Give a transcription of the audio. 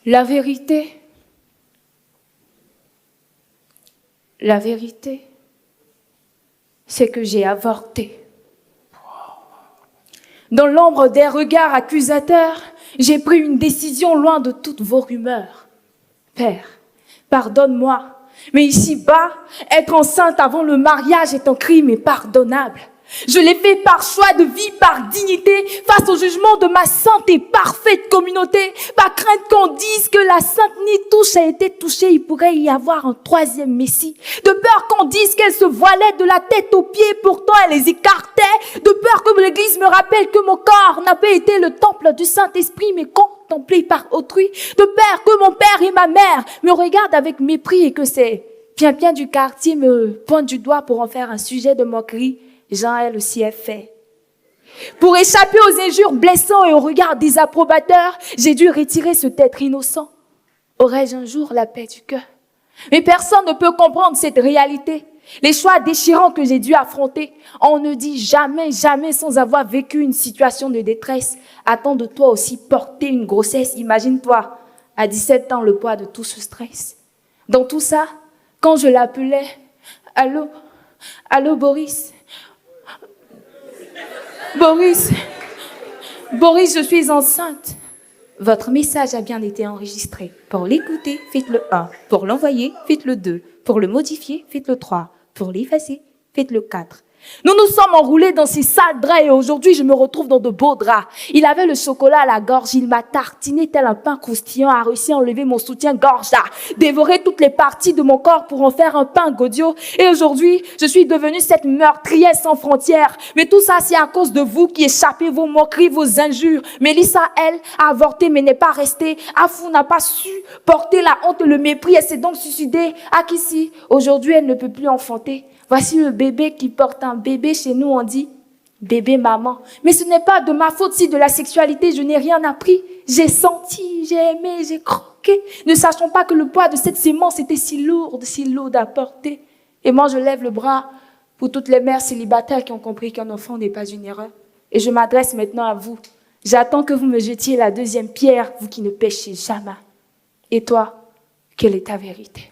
La vérité, c'est que j'ai avorté. Dans l'ombre des regards accusateurs, j'ai pris une décision loin de toutes vos rumeurs. Père, pardonne-moi, mais ici-bas, être enceinte avant le mariage est un crime impardonnable. Je l'ai fait par choix de vie, par dignité, face au jugement de ma sainte et parfaite communauté. Par crainte qu'on dise que la sainte ni touche a été touchée, il pourrait y avoir un troisième messie. De peur qu'on dise qu'elle se voilait de la tête aux pieds, pourtant elle les écartait. De peur que l'église me rappelle que mon corps n'a pas été le temple du Saint-Esprit, mais contemplé par autrui. De peur que mon père et ma mère me regardent avec mépris et que ces bien du quartier me pointent du doigt pour en faire un sujet de moquerie. Jean, elle aussi, est fait. Pour échapper aux injures blessants et aux regards désapprobateurs, j'ai dû retirer ce être innocent. Aurais-je un jour la paix du cœur? Mais personne ne peut comprendre cette réalité. Les choix déchirants que j'ai dû affronter. On ne dit jamais sans avoir vécu une situation de détresse. Attends de toi aussi porter une grossesse. Imagine-toi, à 17 ans, le poids de tout ce stress. Dans tout ça, quand je l'appelais, allô Boris, je suis enceinte. Votre message a bien été enregistré. Pour l'écouter, faites le 1. Pour l'envoyer, faites le 2. Pour le modifier, faites le 3. Pour l'effacer, faites le 4. Nous nous sommes enroulés dans ces sales draps et aujourd'hui, je me retrouve dans de beaux draps. Il avait le chocolat à la gorge, il m'a tartiné tel un pain croustillant, a réussi à enlever mon soutien-gorge, a dévoré toutes les parties de mon corps pour en faire un pain Godio. Et aujourd'hui, je suis devenue cette meurtrière sans frontières. Mais tout ça, c'est à cause de vous qui échappez vos moqueries, vos injures. Mélissa, elle, a avorté mais n'est pas restée. Afou n'a pas su porter la honte et le mépris. Elle s'est donc suicidée. Akissi, aujourd'hui, elle ne peut plus enfanter. Voici le bébé qui porte un bébé. Chez nous, on dit bébé maman. Mais ce n'est pas de ma faute si de la sexualité, je n'ai rien appris. J'ai senti, j'ai aimé, j'ai croqué. Ne sachant pas que le poids de cette sémence était si lourd à porter. Et moi, je lève le bras pour toutes les mères célibataires qui ont compris qu'un enfant n'est pas une erreur. Et je m'adresse maintenant à vous. J'attends que vous me jetiez la deuxième pierre, vous qui ne péchez jamais. Et toi, quelle est ta vérité?